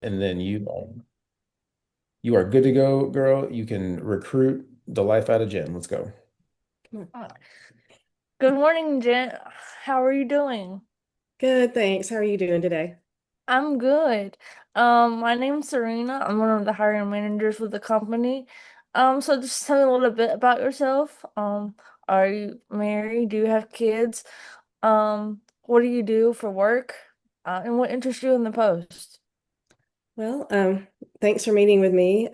and then you are good to go, girl. You can recruit the life out of Jen. Let's go. Come on. Good morning, Jen. How are you doing? Good, thanks. How are you doing today? I'm good. My name's Serena. I'm one of the hiring managers with the company. So just tell me a little bit about yourself. Are you married? Do you have kids? What do you do for work? And what interests you in the post? Well, thanks for meeting with me.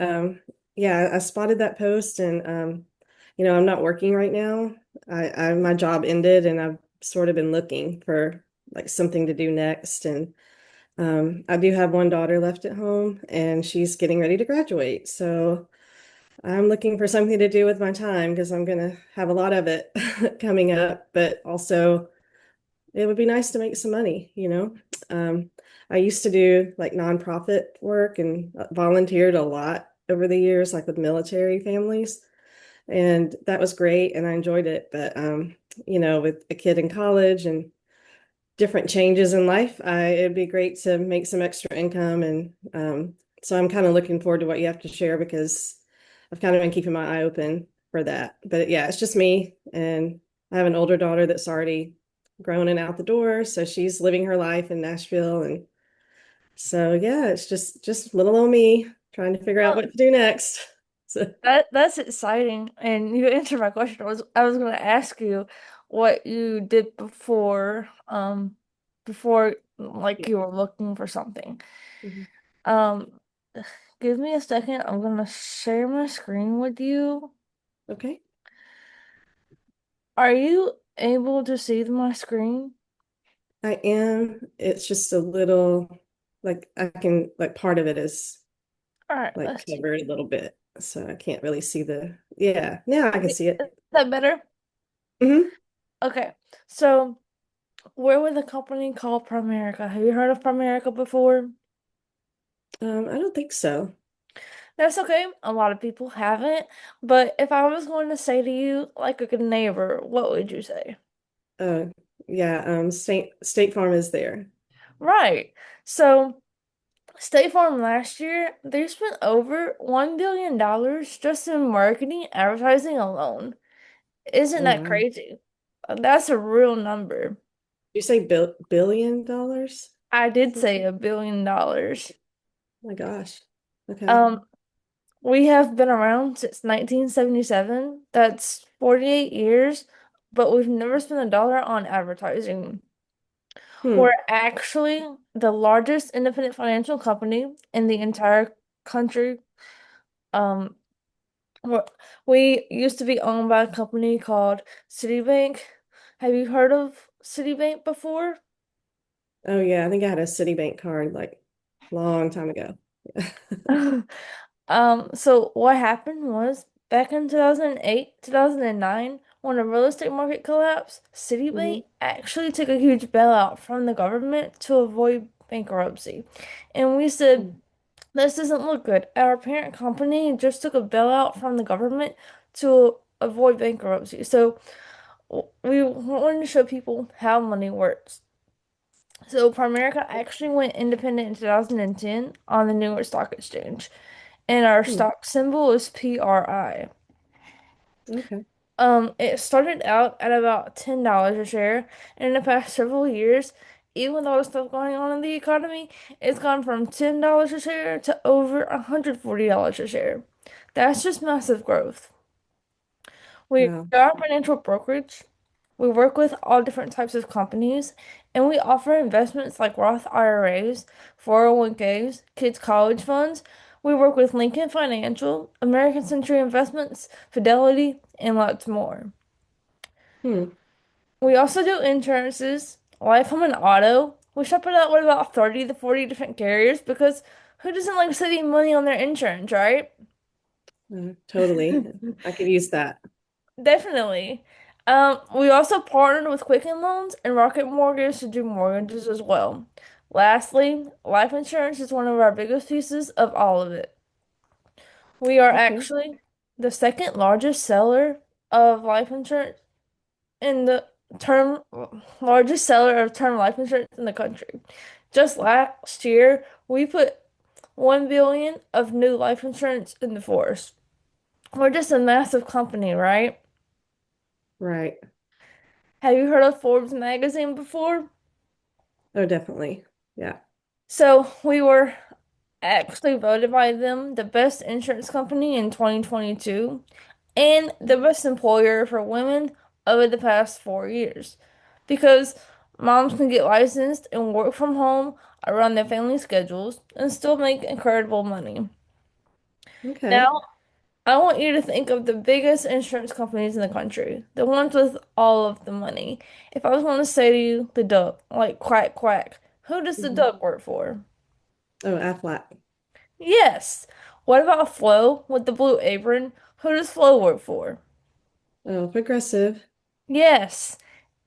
Yeah, I spotted that post and I'm not working right now. My job ended and I've sort of been looking for like something to do next. And I do have one daughter left at home and she's getting ready to graduate. So I'm looking for something to do with my time because I'm gonna have a lot of it coming up, but also it would be nice to make some money. Um, I used to do like nonprofit work and volunteered a lot over the years, like with military families, and that was great and I enjoyed it. But with a kid in college and different changes in life, it'd be great to make some extra income, and so I'm kind of looking forward to what you have to share because I've kind of been keeping my eye open for that. But yeah, it's just me, and I have an older daughter that's already grown and out the door, so she's living her life in Nashville, and so yeah, it's just little old me trying to figure out what to do next. So, That's exciting. And you answered my question. I was gonna ask you what you did before like you were looking for something. mhm. Um, give me a second. I'm gonna share my screen with you. Okay, Are you able to see my screen? I am. It's just a little like I can like part of it is All right, like let's see. covered a little bit. So I can't really see yeah, now I can see Is it. that better? Hmm. Okay. So we're with a company called Primerica. Have you heard of Primerica before? I don't think so. That's okay. A lot of people haven't. But if I was going to say to you, like a good neighbor, what would you say? Uh, yeah, State Farm is there. Right. So State Farm last year, they spent over $1 billion just in marketing advertising alone. Isn't Oh that wow. crazy? That's a real number. You say $1 billion? I did Oh say $1 billion. my gosh. Okay. Um, we have been around since 1977. That's 48 years, but we've never spent a dollar on advertising. We're Hmm. actually the largest independent financial company in the entire country. Um, we're- we used to be owned by a company called Citibank. Have you heard of Citibank before? Oh yeah, I think I had a Citibank card like long time ago. So what happened was back in 2008, 2009, when the real estate market collapsed, Hmm. Citibank actually took a huge bailout from the government to avoid bankruptcy. And we said, this doesn't look good. Our parent company just took a bailout from the government to avoid bankruptcy. So we wanted to show people how money works. So Primerica actually went independent in 2010 on the New York Stock Exchange, and our Hmm. stock symbol is PRI. Okay. It started out at about $10 a share, and in the past several years, even with all the stuff going on in the economy, it's gone from $10 a share to over $140 a share. That's just massive growth. We Wow. are a financial brokerage. We work with all different types of companies, and we offer investments like Roth IRAs, 401ks, kids' college funds. We work with Lincoln Financial, American Century Investments, Fidelity, and lots more. Hmm. We also do insurances, life, home, and auto. We shop it out with about 30 to 40 different carriers because who doesn't like saving money on their insurance, right? Totally. I could use that. Definitely. We also partnered with Quicken Loans and Rocket Mortgage to do mortgages as well. Lastly, life insurance is one of our biggest pieces of all of it. We are Okay. actually the second largest seller of life insurance in the term largest seller of term life insurance in the country. Just last year, we put 1 billion of new life insurance in the force. We're just a massive company, right? Right. Have you heard of Forbes magazine before? Oh, definitely. Yeah. So we were actually voted by them the best insurance company in 2022 and the best employer for women over the past 4 years because moms can get licensed and work from home around their family schedules and still make incredible money. Okay. Now, I want you to think of the biggest insurance companies in the country, the ones with all of the money. If I was going to say to you, the duck, like quack quack, who does the Mhm. duck work for? Oh, Aflac. Yes. What about Flo with the blue apron? Who does Flo work for? Oh, Progressive. Yes.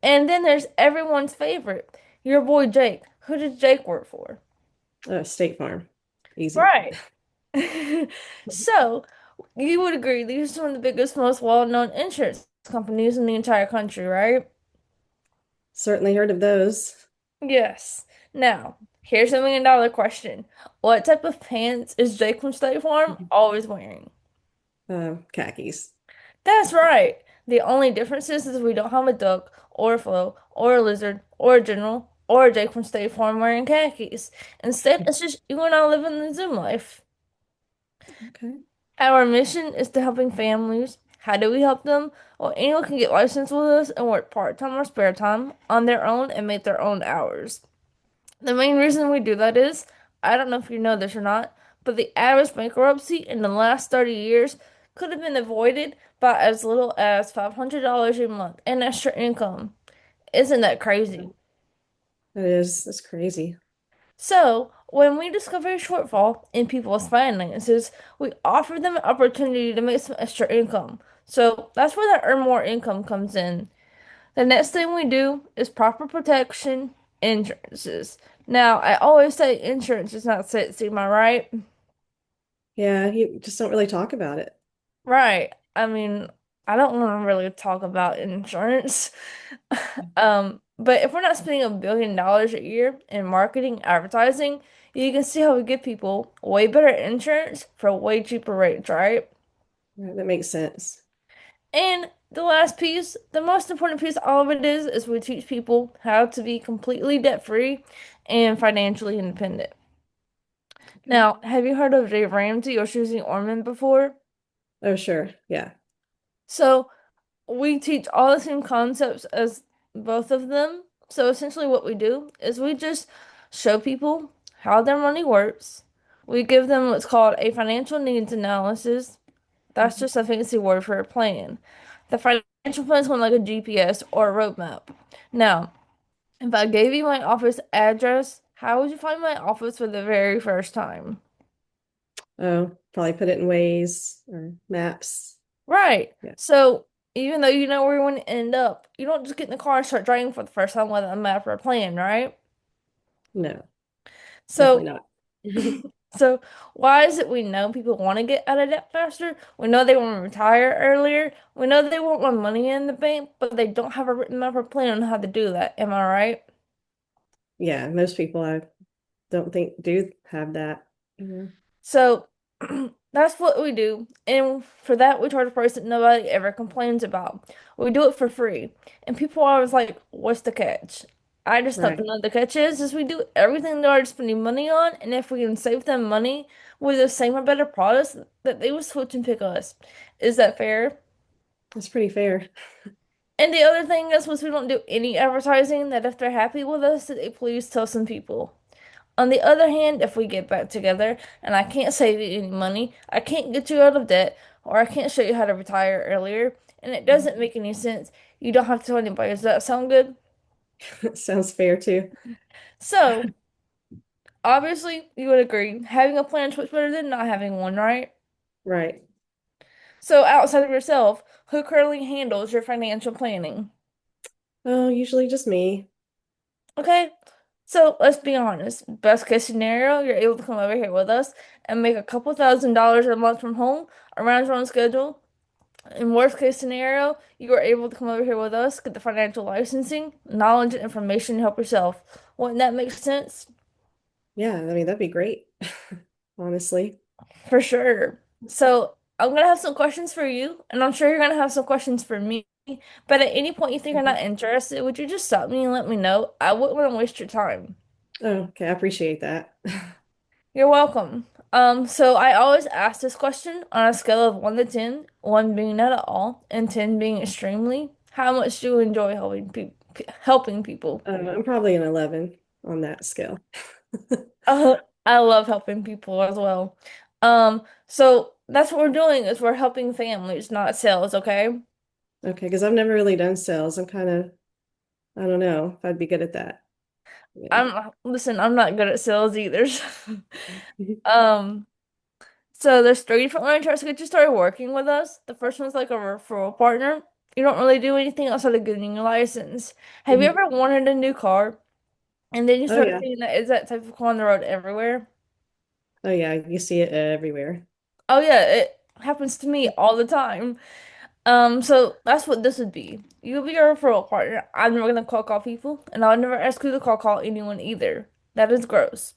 And then there's everyone's favorite, your boy Jake. Who does Jake work for? State Farm. Easy. Right. So, you would agree these are some of the biggest, most well-known insurance companies in the entire country, right? Certainly heard of those. Yes. Now, here's a $1 million question. What type of pants is Jake from State Farm always wearing? Khakis. That's right. The only difference is we don't have a duck or a flo or a lizard or a general or a Jake from State Farm wearing khakis. Instead, it's just you and I living the Zoom life. Okay. Our mission is to helping families. How do we help them? Well, anyone can get licensed with us and work part-time or spare time on their own and make their own hours. The main reason we do that is, I don't know if you know this or not, but the average bankruptcy in the last 30 years could have been avoided by as little as $500 a month in extra income. Isn't that crazy? That's crazy. So, when we discover a shortfall in people's finances, we offer them an opportunity to make some extra income. So, that's where the earn more income comes in. The next thing we do is proper protection insurances. Now, I always say insurance is not sexy, am I right? Yeah, you just don't really talk about it. Right. I mean, I don't want to really talk about insurance. But if we're not spending $1 billion a year in marketing, advertising, you can see how we give people way better insurance for way cheaper rates, right? Right, that makes sense. And the last piece, the most important piece of all of it is we teach people how to be completely debt-free and financially independent. Okay. Now, have you heard of Dave Ramsey or Susie Orman before? Oh, sure. Yeah. So we teach all the same concepts as both of them. So essentially what we do is we just show people how their money works. We give them what's called a financial needs analysis. That's Mhm. just a fancy word for a plan. The financial plan is kind of like a GPS or a roadmap. Now, if I gave you my office address, how would you find my office for the very first time? Oh, probably put it in Waze or maps. Right. Yeah. So even though you know where you want to end up, you don't just get in the car and start driving for the first time without a map or a plan, right? No, definitely So not. so why is it we know people want to get out of debt faster? We know they want to retire earlier. We know they want more money in the bank, but they don't have a written map or plan on how to do that. Am I right? Yeah, most people I don't think do have that. So that's what we do. And for that, we charge a price that nobody ever complains about. We do it for free. And people are always like, what's the catch? I just let them Right. know the catch is we do everything they're already spending money on. And if we can save them money with the same or better products, that they will switch and pick us. Is that fair? That's pretty fair. And the other thing is, was we don't do any advertising that if they're happy with us, that they please tell some people. On the other hand, if we get back together and I can't save you any money, I can't get you out of debt, or I can't show you how to retire earlier, and it doesn't make any sense, you don't have to tell anybody. Does that sound good? Sounds fair too. So, obviously, you would agree, having a plan is much better than not having one, right? Right. So, outside of yourself, who currently handles your financial planning? Oh, usually just me. Okay, so let's be honest. Best case scenario, you're able to come over here with us and make a couple $1,000s a month from home around your own schedule. In worst case scenario, you are able to come over here with us, get the financial licensing, knowledge, and information to help yourself. Wouldn't that make sense? Yeah, I mean, that'd be great. honestly. For sure. So I'm gonna have some questions for you, and I'm sure you're gonna have some questions for me. But at any point you think you're Mhm. not interested, would you just stop me and let me know? I wouldn't want to waste your time. Oh, okay, I appreciate that. You're welcome. So I always ask this question on a scale of 1 to 10, 1 being not at all, and 10 being extremely. How much do you enjoy helping people? I'm probably an 11 on that scale. I love helping people as well. So that's what we're doing is we're helping families, not sales, okay? Okay, because I've never really done sales. I'm kind of, I don't know if I'd be good at that. Yeah. Listen, I'm not good at sales either. Um, so there's three different learning tracks to get you started working with us. The first one's like a referral partner. You don't really do anything outside of getting your license. Have you Mhm. ever wanted a new car and then you Oh start yeah. seeing that is that type of car on the road everywhere? Oh yeah, you see it everywhere. Oh yeah, it happens to me all the time. So that's what this would be. You'll be a referral partner. I'm never gonna call people, and I'll never ask you to call anyone either. That is gross.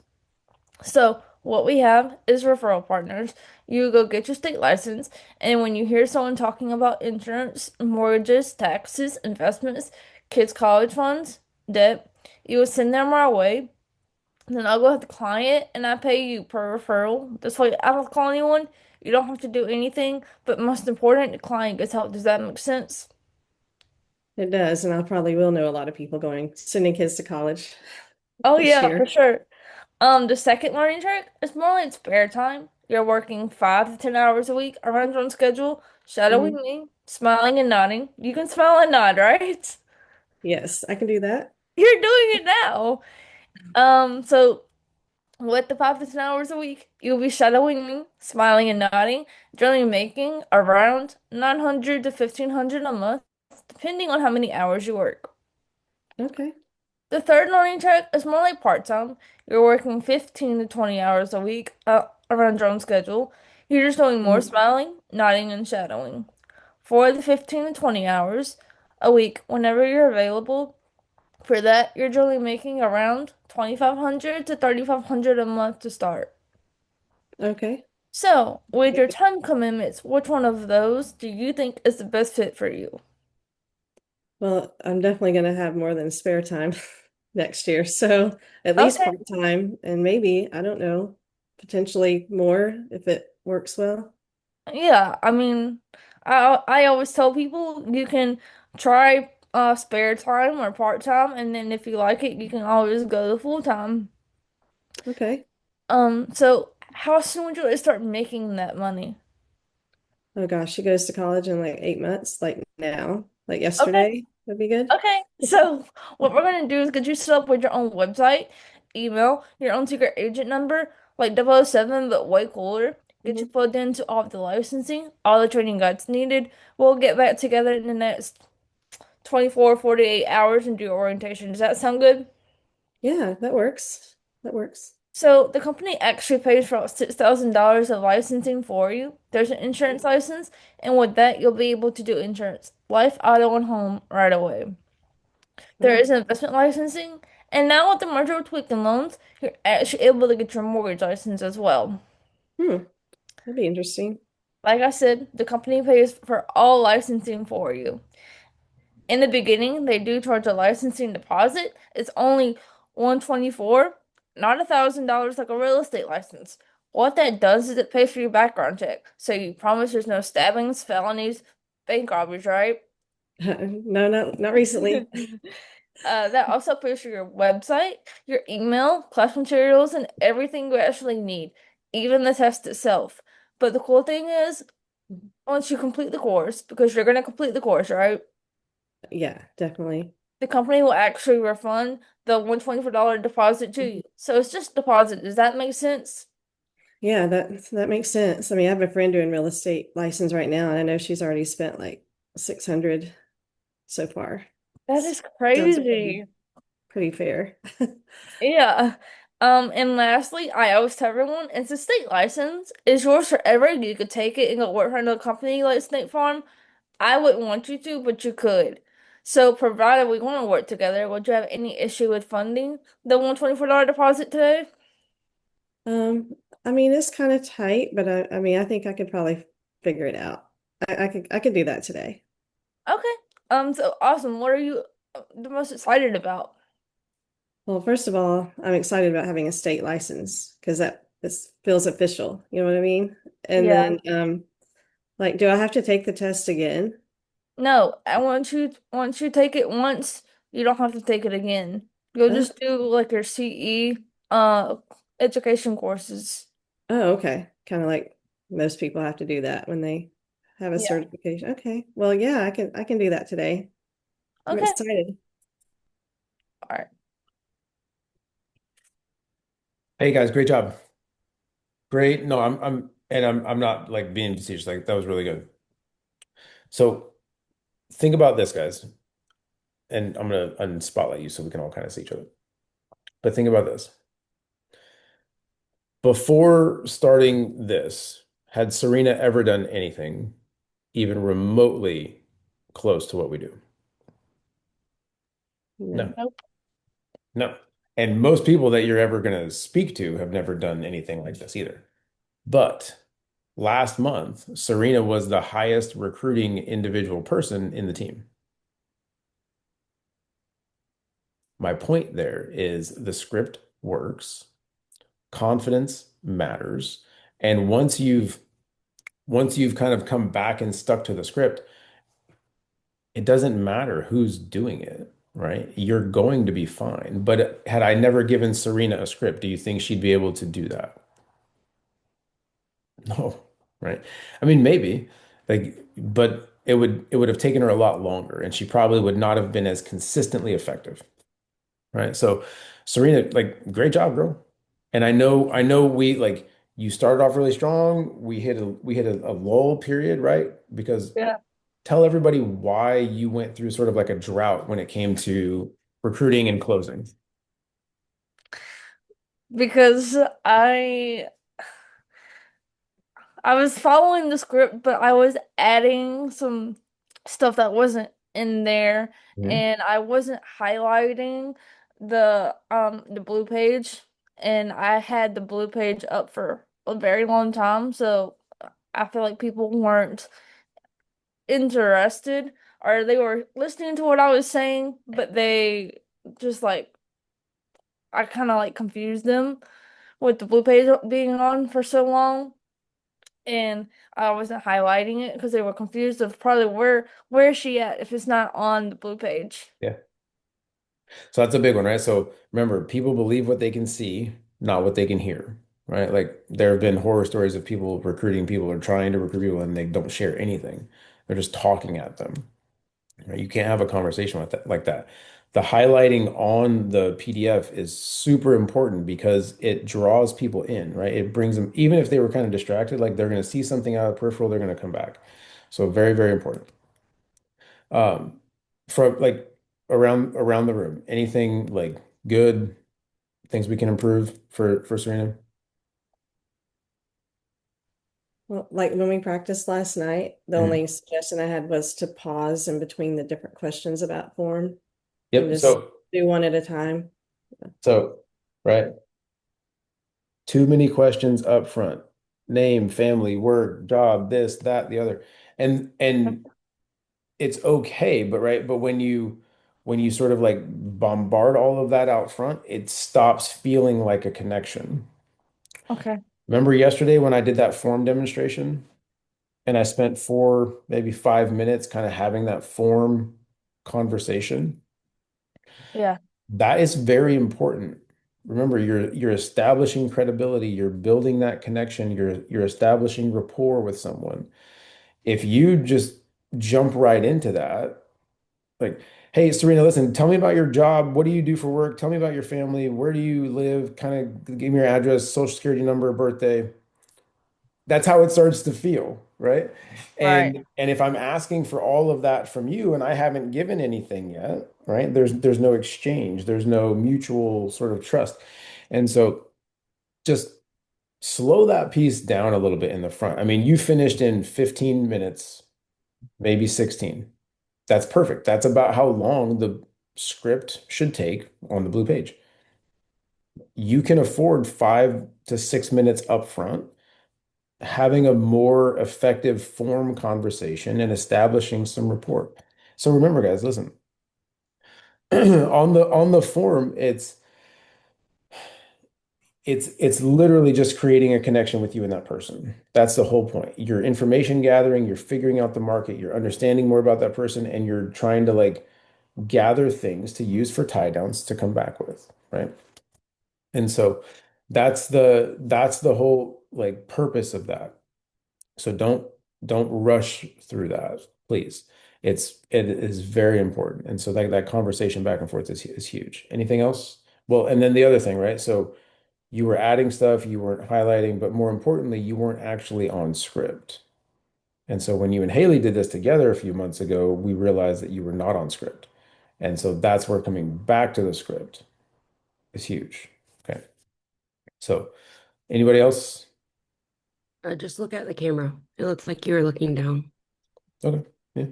So what we have is referral partners. You go get your state license, and when you hear someone talking about insurance, mortgages, taxes, investments, kids' college funds, debt, you would send them our way. Then I'll go with the client, and I pay you per referral. This way, I don't call anyone. You don't have to do anything, but most important, the client gets help. Does that make sense? It does, and I probably will know a lot of people going sending kids to college Oh this yeah, for year. sure. The second learning track is more like spare time. You're working 5 to 10 hours a week around your own schedule, shadowing Mhm. me, smiling and nodding. You can smile and nod, right? Yes, I can do that. You're doing it now. So with the 5 to 10 hours a week, you'll be shadowing me, smiling and nodding, generally making around 900 to 1500 a month, depending on how many hours you work. Okay. The third learning track is more like part-time. You're working 15 to 20 hours a week around your own schedule. You're just doing more Mhm. smiling, nodding, and shadowing. For the 15 to 20 hours a week, whenever you're available, for that, you're generally making around 2,500 to 3,500 a month to start. Okay. So, with your time commitments, which one of those do you think is the best fit for you? Well, I'm definitely going to have more than spare time next year. So at least Okay. part-time and maybe, I don't know, potentially more if it works well. Yeah, I mean, I always tell people you can try spare time or part time, and then if you like it, you can always go to full time. Okay. So how soon would you like to start making that money? Oh gosh, she goes to college in like 8 months, like now, like Okay, yesterday. That'd be good. okay. So what we're gonna do is get you set up with your own website, email, your own secret agent number, like 007, but way cooler. Get you Mhm. plugged into all of the licensing, all the training guides needed. We'll get back together in the next 24, 48 hours and do orientation. Does that sound good? Yeah, that works. That works. So the company actually pays for about $6,000 of licensing for you. There's an insurance license, and with that, you'll be able to do insurance, life, auto, and home right away. There Wow. is investment licensing, and now with the merger with Quicken Loans, you're actually able to get your mortgage license as well. Hmm. That'd be interesting. Like I said, the company pays for all licensing for you. In the beginning, they do charge a licensing deposit. It's only 124, not $1,000 like a real estate license. What that does is it pays for your background check. So you promise there's no stabbings, felonies, bank robberies, right? No, not recently. That also pays for your website, your email, class materials, and everything you actually need, even the test itself. But the cool thing is, once you complete the course, because you're gonna complete the course, right? Yeah, definitely. The company will actually refund the $124 deposit to you. So it's just deposit. Does that make sense? Yeah, that makes sense. I mean, I have a friend doing real estate license right now, and I know she's already spent like 600 so far. That is Sounds crazy. pretty fair. Yeah. And lastly, I always tell everyone it's a state license. It's yours forever. You could take it and go work for another company like State Farm. I wouldn't want you to, but you could. So provided we want to work together, would you have any issue with funding the $124 deposit today? Um, I mean, it's kind of tight, but I mean, I think I could probably figure it out. I could do that today. Okay. So awesome. What are you the most excited about? Well, first of all, I'm excited about having a state license because that this feels official. You know what I mean? And Yeah. then, like, do I have to take the test again? No, I want you once you take it once, you don't have to take it again. You'll Oh, just do like your CE education courses. oh, okay. Kind of like most people have to do that when they have a Yeah. certification. Okay. Well, yeah, I can do that today. I'm Okay. excited. All right. Hey guys, great job. Great. No, I'm not like being facetious. Like that was really good. So think about this, guys, and I'm gonna unspotlight you so we can all kind of see each other. But think about this. Before starting this, had Serena ever done anything even remotely close to what we do? No, No. Nope. no. And most people that you're ever going to speak to have never done anything like this either. But last month, Serena was the highest recruiting individual person in the team. My point there is the script works, confidence matters, and once you've kind of come back and stuck to the script, it doesn't matter who's doing it, right? You're going to be fine. But had I never given Serena a script, do you think she'd be able to do that? No, right? I mean, maybe, like, but it would have taken her a lot longer, and she probably would not have been as consistently effective, right? So, Serena, like, great job, girl. And I know we like you started off really strong. We hit a lull period, right? Because Yeah. tell everybody why you went through sort of like a drought when it came to recruiting and closing. Because I was following the script, but I was adding some stuff that wasn't in there, Mhm. and I wasn't highlighting the blue page, and I had the blue page up for a very long time, so I feel like people weren't interested or they were listening to what I was saying, but they just like I kind of like confused them with the blue page being on for so long. And I wasn't highlighting it because they were confused of probably where is she at if it's not on the blue page. Yeah. So that's a big one, right? So remember, people believe what they can see, not what they can hear, right? Like there have been horror stories of people recruiting people or trying to recruit people and they don't share anything. They're just talking at them. Right? You can't have a conversation with that like that. The highlighting on the PDF is super important because it draws people in, right? It brings them, even if they were kind of distracted, like they're going to see something out of the peripheral, they're going to come back. So very, very important. Um, from like around the room, anything like good things we can improve for Serena? Well, like when we practiced last night, the Mhm. only suggestion I had was to pause in between the different questions about form and Yep. just So do one at a time. so right. Too many questions up front. Name, family, work, job, this, that, the other. And it's okay, but right, but when you sort of like bombard all of that out front, it stops feeling like a connection. Okay. Remember yesterday when I did that form demonstration and I spent 4, maybe 5 minutes kind of having that form conversation? Yeah. That is very important. Remember, you're establishing credibility, you're building that connection, you're establishing rapport with someone. If you just jump right into that, like, hey, Serena, listen, tell me about your job. What do you do for work? Tell me about your family. Where do you live? Kind of give me your address, social security number, birthday. That's how it starts to feel, right? Right. And if I'm asking for all of that from you and I haven't given anything yet, right? There's no exchange, there's no mutual sort of trust. And so just slow that piece down a little bit in the front. I mean, you finished in 15 minutes, maybe 16. That's perfect. That's about how long the script should take on the blue page. You can afford 5 to 6 minutes up front, having a more effective form conversation and establishing some rapport. So remember, guys, listen, on the form, it's literally just creating a connection with you and that person. That's the whole point. You're information gathering, you're figuring out the market, you're understanding more about that person, and you're trying to like gather things to use for tie downs to come back with, right? And so that's the whole like purpose of that. So don't rush through that, please. It is very important. And so that conversation back and forth is huge. Anything else? Well, and then the other thing, right? So you were adding stuff, you weren't highlighting, but more importantly, you weren't actually on script. And so when you and Haley did this together a few months ago, we realized that you were not on script. And so that's where coming back to the script is huge. Okay. So anybody else? Just look at the camera. It looks like you're looking down. Okay. Yeah.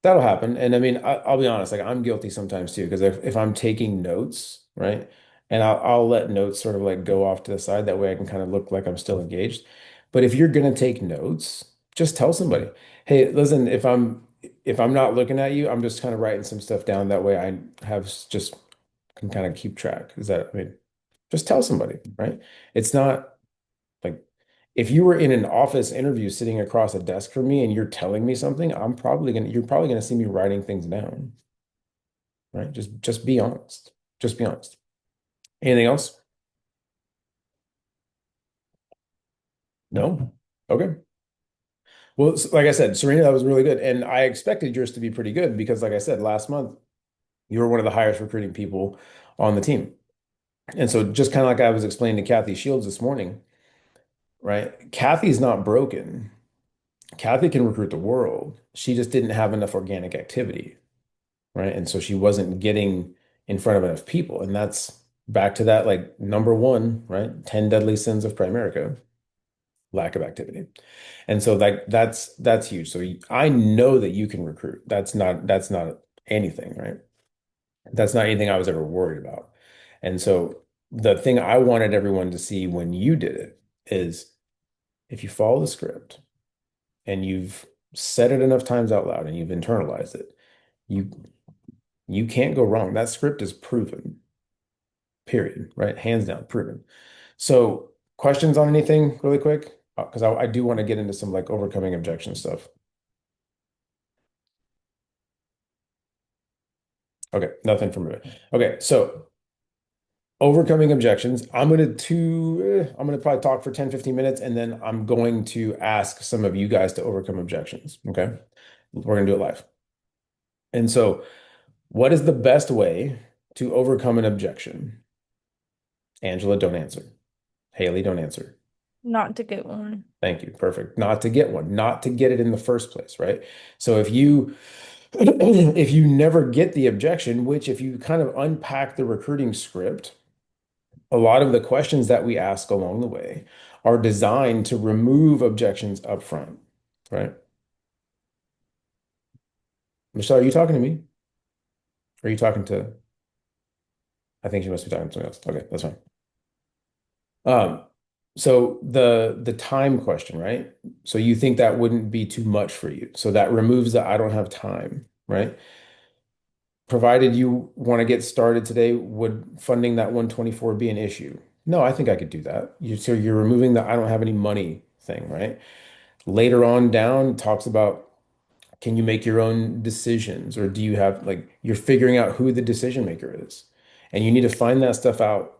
That'll happen. And I mean, I'll be honest, like I'm guilty sometimes too, because if I'm taking notes, right? And I'll let notes sort of like go off to the side. That way I can kind of look like I'm still engaged. But if you're gonna take notes, just tell somebody, hey, listen, if I'm not looking at you, I'm just kind of writing some stuff down. That way I have just can kind of keep track. Is that, I mean, just tell somebody, right? It's not like if you were in an office interview sitting across a desk from me and you're telling me something, you're probably gonna see me writing things down, right? Just be honest. Just be honest. Anything else? No? Okay. Well, like I said, Serena, that was really good. And I expected yours to be pretty good because, like I said, last month, you were one of the highest recruiting people on the team. And so, just kind of like I was explaining to Kathy Shields this morning, right? Kathy's not broken. Kathy can recruit the world. She just didn't have enough organic activity, right? And so she wasn't getting in front of enough people. And that's back to that, like number one, right? 10 deadly sins of Primerica, lack of activity. And so like that's huge. So I know that you can recruit. That's not anything, right? That's not anything I was ever worried about. And so the thing I wanted everyone to see when you did it is if you follow the script and you've said it enough times out loud and you've internalized it, you you can't go wrong. That script is proven, period, right? Hands down, proven. So, questions on anything really quick? Because I do want to get into some like overcoming objection stuff. Okay, nothing from me. Okay, so overcoming objections. I'm gonna probably talk for 10, 15 minutes, and then I'm going to ask some of you guys to overcome objections. Okay. We're gonna do it live. And so, what is the best way to overcome an objection? Angela, don't answer. Haley, don't answer. Not to get one. Thank you. Perfect. Not to get one, not to get it in the first place, right? So if you if you never get the objection, which if you kind of unpack the recruiting script, a lot of the questions that we ask along the way are designed to remove objections up front, right? Michelle, are you talking to me? Or are you talking to, I think she must be talking to someone else. Okay, that's fine. Um, so the time question, right? So you think that wouldn't be too much for you. So that removes the I don't have time, right? Provided you want to get started today, would funding that 124 be an issue? No, I think I could do that. So you're removing the I don't have any money thing, right? Later on down, talks about can you make your own decisions or do you have like you're figuring out who the decision maker is? And you need to find that stuff out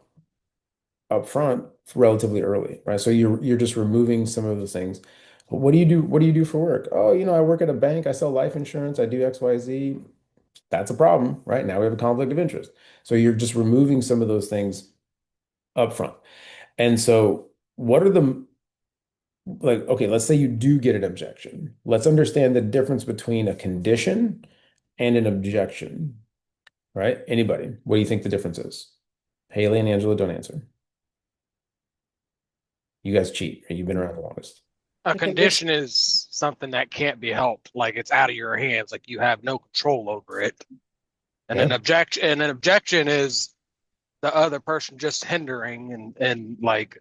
up front relatively early, right? So you're just removing some of those things. What do you do? What do you do for work? Oh, I work at a bank. I sell life insurance. I do XYZ. That's a problem, right? Now we have a conflict of interest. So you're just removing some of those things up front. And so what are the like, okay, let's say you do get an objection. Let's understand the difference between a condition and an objection, right? Anybody, what do you think the difference is? Haley and Angela don't answer. You guys cheat, right? You've been around the longest. A The condition. condition is something that can't be helped, like it's out of your hands, like you have no control over it. And Okay. an objection is the other person just hindering and like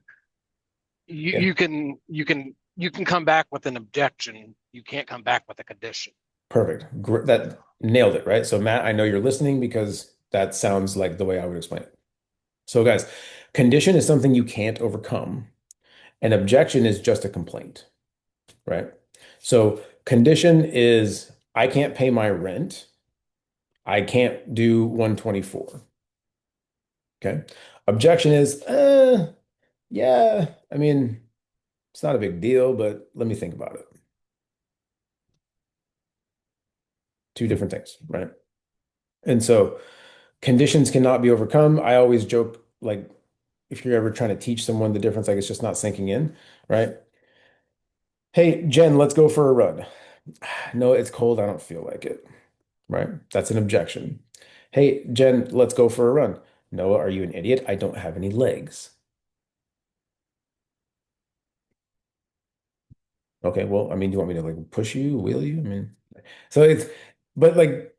You Yeah, you can come back with an objection. You can't come back with a condition. perfect. That nailed it, right? So Matt, I know you're listening because that sounds like the way I would explain it. So guys, condition is something you can't overcome. An objection is just a complaint, right? So condition is I can't pay my rent. I can't do 124. Okay. Objection is, yeah, I mean, it's not a big deal, but let me think about it. Two different things, right? And so conditions cannot be overcome. I always joke, like, if you're ever trying to teach someone the difference, like it's just not sinking in, right? Hey, Jen, let's go for a run. No, it's cold. I don't feel like it, right? That's an objection. Hey, Jen, let's go for a run. No, are you an idiot? I don't have any legs. Okay, well, I mean, do you want me to like push you, wheel you? I mean, so it's, but like,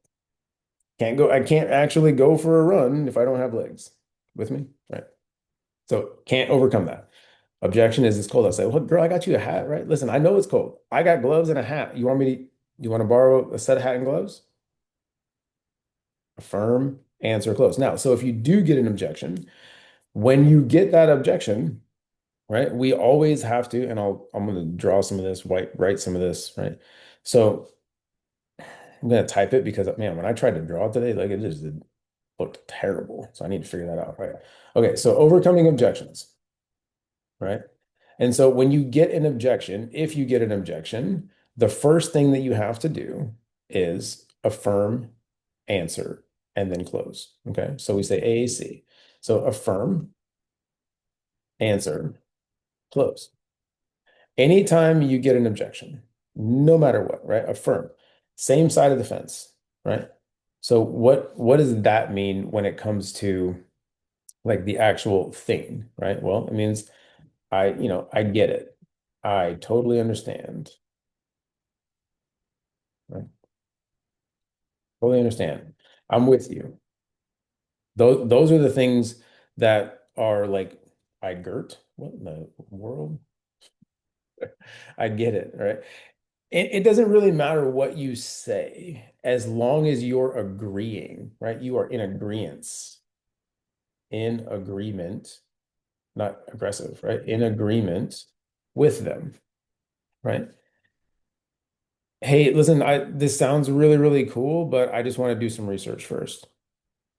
I can't actually go for a run if I don't have legs with me, right? So can't overcome that. Objection is it's cold outside. Well, girl, I got you a hat, right? Listen, I know it's cold. I got gloves and a hat. You want to borrow a set of hat and gloves? Affirm, answer, close. Now, so if you do get an objection, when you get that objection, right, we always have to, and I'm going to draw some of this, write some of this, right? So I'm going to type it because, man, when I tried to draw it today, like it just looked terrible. So I need to figure that out, right? Okay, so overcoming objections, right? And so when you get an objection, if you get an objection, the first thing that you have to do is affirm, answer, and then close. Okay. So we say AAC. So affirm, answer, close. Anytime you get an objection, no matter what, right? Affirm. Same side of the fence, right? So what does that mean when it comes to like the actual thing, right? Well, it means I get it. I totally understand. Right? Totally understand. I'm with you. Those are the things that are like, I Gert. What in the world? I get it, right? It doesn't really matter what you say as long as you're agreeing, right? You are in agreement, not aggressive, right? In agreement with them, right? Hey, listen, this sounds really, really cool, but I just want to do some research first.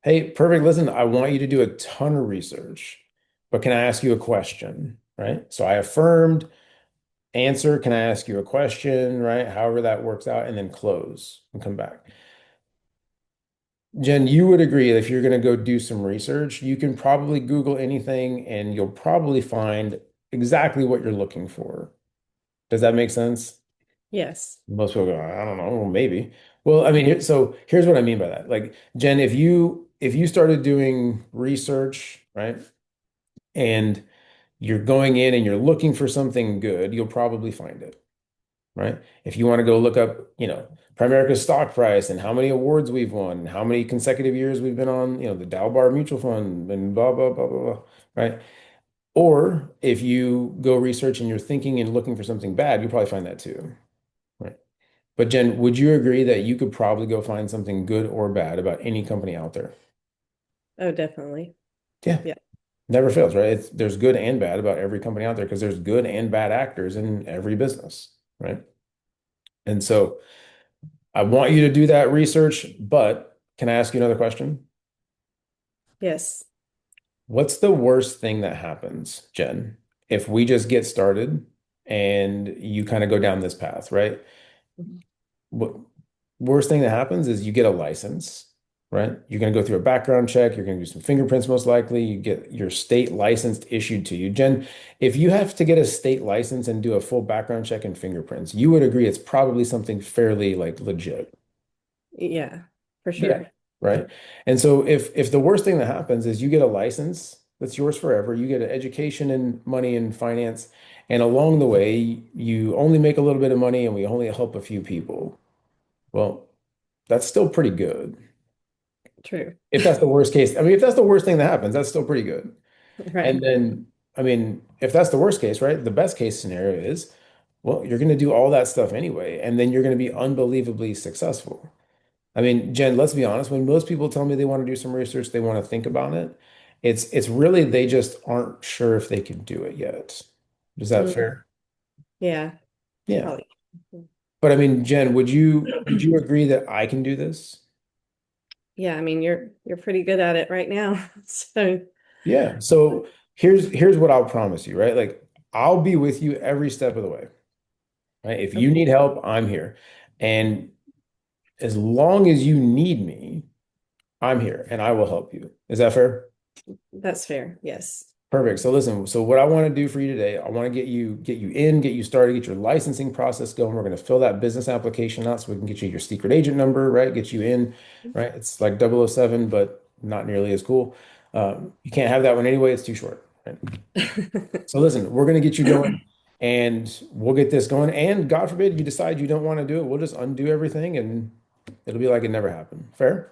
Hey, perfect. Listen, I want you to do a ton of research, but can I ask you a question? Right? So I affirmed, answer, can I ask you a question? Right? However that works out, and then close and come back. Jen, you would agree that if you're going to go do some research, you can probably Google anything and you'll probably find exactly what you're looking for. Does that make sense? Yes. Most people go, I don't know, well, maybe. Well, I mean, so here's what I mean by that. Like, Jen, if you started doing research, right, and you're going in and you're looking for something good, you'll probably find it, right? If you want to go look up, Primerica's stock price and how many awards we've won, and how many consecutive years we've been on, the Dow Bar Mutual Fund and blah, blah, blah, blah, blah, right? Or if you go research and you're thinking and looking for something bad, you'll probably find that too. Right. But Jen, would you agree that you could probably go find something good or bad about any company out there? Oh, definitely. Yeah, Yeah. never fails, right? There's good and bad about every company out there because there's good and bad actors in every business, right? And so I want you to do that research, but can I ask you another question? Yes. What's the worst thing that happens, Jen, if we just get started and you kind of go down this path, right? Mhm. What worst thing that happens is you get a license, right? You're going to go through a background check. You're going to do some fingerprints, most likely. You get your state license issued to you. Jen, if you have to get a state license and do a full background check and fingerprints, you would agree it's probably something fairly like legit. Yeah, for Yeah. sure. Right. And so if the worst thing that happens is you get a license that's yours forever, you get an education and money and finance, and along the way you only make a little bit of money and we only help a few people. Well, that's still pretty good. True. If that's the worst case, I mean, if that's the worst thing that happens, that's still pretty good. And Right. then I mean, if that's the worst case, right? The best case scenario is, well, you're going to do all that stuff anyway, and then you're going to be unbelievably successful. I mean, Jen, let's be honest. When most people tell me they want to do some research, they want to think about it. It's really they just aren't sure if they can do it yet. Is that Mm, fair? yeah, Yeah. probably. But I mean, Jen, would you agree that I can do this? Yeah, I mean, you're pretty good at it right now. So, Yeah. So here's what I'll promise you, right? Like I'll be with you every step of the way, right? If you okay, need help, I'm here. And as long as you need me, I'm here and I will help you. Is that fair? that's fair. Yes. Perfect. So listen, so what I want to do for you today, I want to get you in, get you started, get your licensing process going. We're going to fill that business application out so we can get you your secret agent number, right? Get you in, right? It's like 007, but not nearly as cool. You can't have that one anyway, it's too short, right? So listen, we're going to get you going and we'll get this going. And God forbid you decide you don't want to do it, we'll just undo everything and it'll be like it never happened. Fair?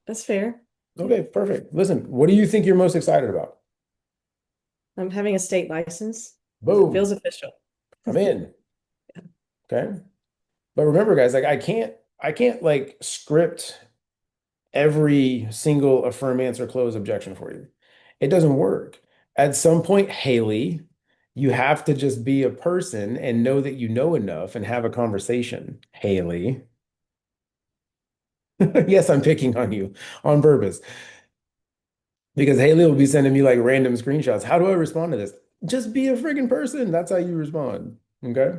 That's fair. Yeah. Okay, perfect. Listen, what do you think you're most excited about? I'm having a state license. It Boom, feels official. I'm in. Okay. But remember, guys, like I can't like script every single affirm, answer, close objection for you. It doesn't work. At some point, Haley, you have to just be a person and know that you know enough and have a conversation. Haley. Yes, I'm picking on you on purpose because Haley will be sending me like random screenshots. How do I respond to this? Just be a friggin' person. That's how you respond. Okay.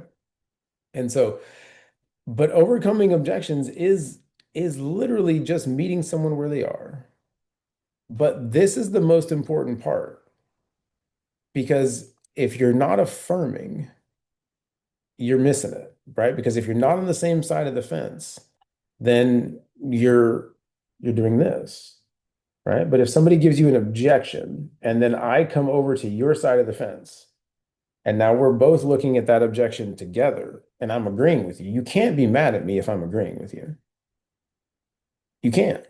And so but overcoming objections is literally just meeting someone where they are. But this is the most important part because if you're not affirming, you're missing it, right? Because if you're not on the same side of the fence, then you're doing this, right? But if somebody gives you an objection and then I come over to your side of the fence and now we're both looking at that objection together and I'm agreeing with you, you can't be mad at me if I'm agreeing with you. You can't.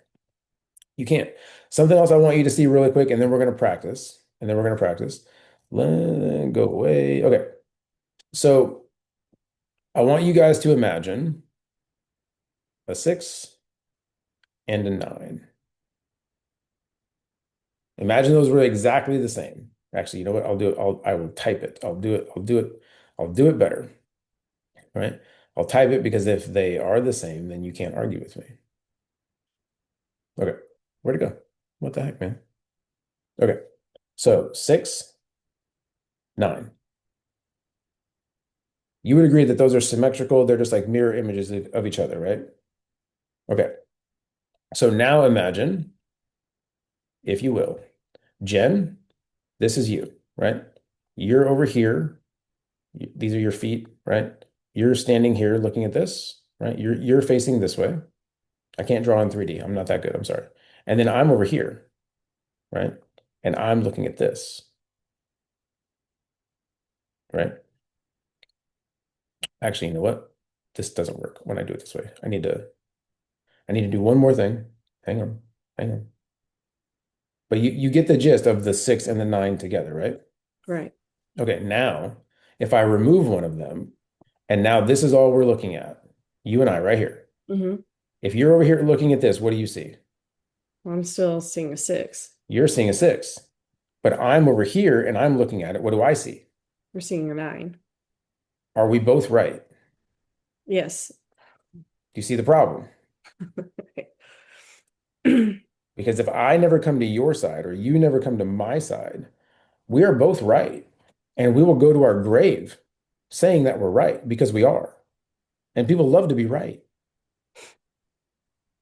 You can't. Something else I want you to see really quick, and then we're going to practice. And then we're going to practice. Let go away. Okay. So I want you guys to imagine a 6 and a 9. Imagine those were exactly the same. Actually, you know what? I'll do it. I will type it. I'll do it. I'll do it. I'll do it better. Right? I'll type it because if they are the same, then you can't argue with me. Okay. Where'd it go? What the heck, man? Okay. So 6, 9. You would agree that those are symmetrical. They're just like mirror images of each other, right? Okay. So now imagine, if you will, Jen, this is you, right? You're over here. These are your feet, right? You're standing here looking at this, right? You're facing this way. I can't draw in 3D. I'm not that good. I'm sorry. And then I'm over here, right? And I'm looking at this, right? Actually, you know what? This doesn't work when I do it this way. I need to do one more thing. Hang on. Hang on. But you get the gist of the 6 and the 9 together, right? Right. Okay, now if I remove one of them, and now this is all we're looking at, you and I right here. Mm-hmm. If you're over here looking at this, what do you see? Well, I'm still seeing a 6. You're seeing a 6, but I'm over here and I'm looking at it. What do I see? We're seeing a 9. Are we both right? Yes. Do you see the problem? Because if I never come to your side or you never come to my side, we are both right. And we will go to our grave saying that we're right because we are. And people love to be right.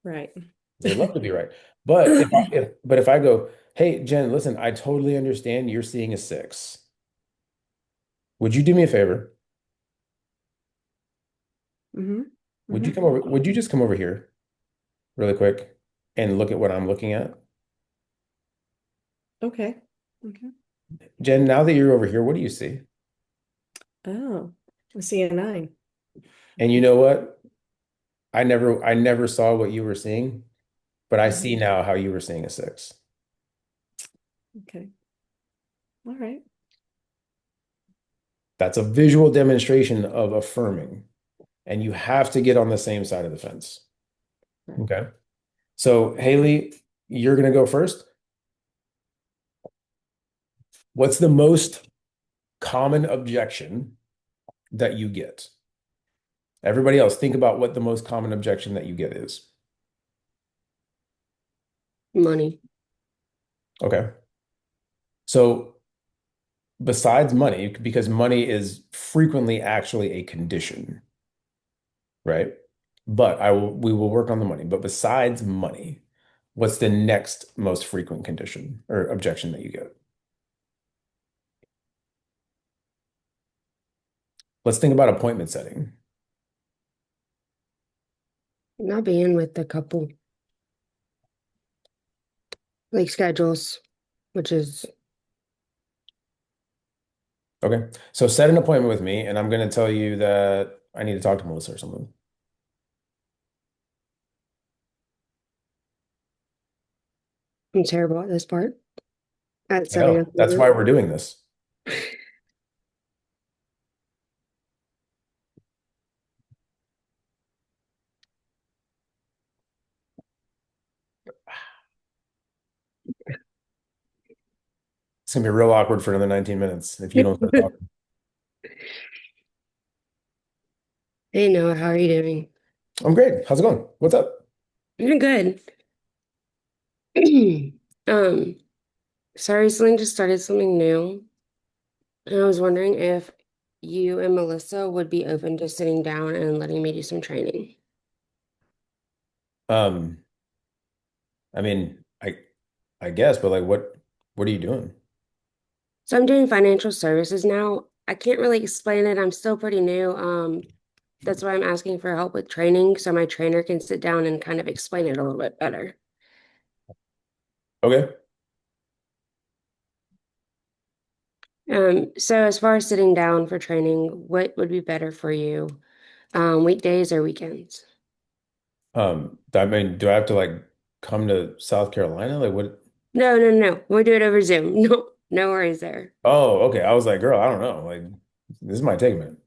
Right. They love to be right. But if I go, hey, Jen, listen, I totally understand you're seeing a 6. Would you do me a favor? Mm-hmm. Would Mm-hmm. you come over? Would you just come over here really quick and look at what I'm looking at? Okay. Okay. Jen, now that you're over here, what do you see? Oh, I see a 9. And you know what? I never saw what you were seeing, but I see Mhm. now how you were seeing a 6. Okay. All right. That's a visual demonstration of affirming, and you have to get on the same side of the fence. Okay. So, Haley, you're going to go first. What's the most common objection that you get? Everybody else, think about what the most common objection that you get is. Money. Okay. So, besides money, because money is frequently actually a condition, right? But we will work on the money. But besides money, what's the next most frequent condition or objection that you get? Let's think about appointment setting. Not being with the couple. Like schedules, which is Okay. So set an appointment with me, and I'm going to tell you that I need to talk to Melissa or something. I'm terrible at this part. At I setting know. up That's why appointments. we're doing this. It's going to be real awkward for another 19 minutes if you don't start talking. Hey Noah, how are you doing? I'm great. How's it going? What's up? You're good. Um, so I recently just started something new, and I was wondering if you and Melissa would be open to sitting down and letting me do some training. Um, I mean, I guess, but like what are you doing? So I'm doing financial services now. I can't really explain it. I'm still pretty new. That's why I'm asking for help with training, so my trainer can sit down and kind of explain it a little bit better. Okay. So as far as sitting down for training, what would be better for you? Weekdays or weekends? I mean, do I have to like come to South Carolina? Like what? No, no, no. We'll do it over Zoom. No, no worries there. Oh, okay. I was like, girl, I don't know. Like this might take a minute.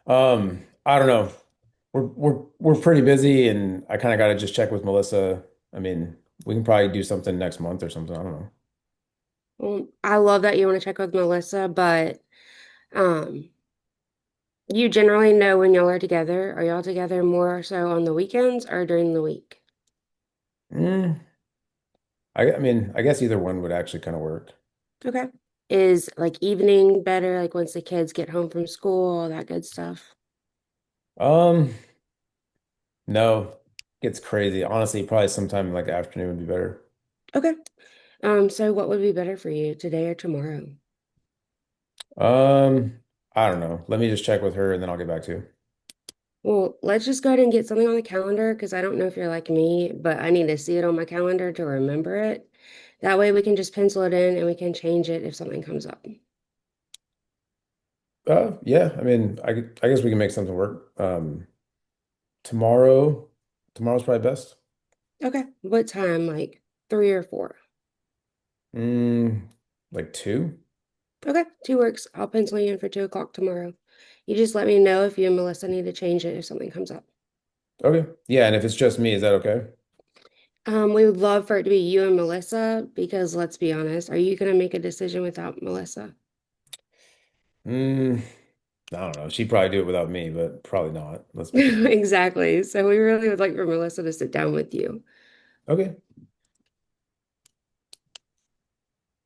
I don't know. We're pretty busy and I kind of got to just check with Melissa. I mean, we can probably do something next month or something. I don't know. Well, I love that you want to check with Melissa, but um, you generally know when y'all are together. Are y'all together more so on the weekends or during the week? Mm, I mean, I guess either one would actually kind of work. Okay. Is like evening better, like once the kids get home from school, all that good stuff? Um, no, it's crazy. Honestly, probably sometime like afternoon would be better. Okay. So what would be better for you, today or tomorrow? I don't know. Let me just check with her and then I'll get back to you. Well, let's just go ahead and get something on the calendar because I don't know if you're like me, but I need to see it on my calendar to remember it. That way we can just pencil it in and we can change it if something comes up. Yeah, I mean, I guess we can make something work. Tomorrow, tomorrow's probably best. Okay. What time? Like 3 or 4? Mm, like two? Okay, 2 works. I'll pencil you in for 2 o'clock tomorrow. You just let me know if you and Melissa need to change it if something comes up. Okay. Yeah, and if it's just me, is that okay? We would love for it to be you and Melissa because let's be honest, are you gonna make a decision without Melissa? Mm, I don't know. She'd probably do it without me, but probably not. Let's be clear. Exactly. So we really would like for Melissa to sit down with you. Okay.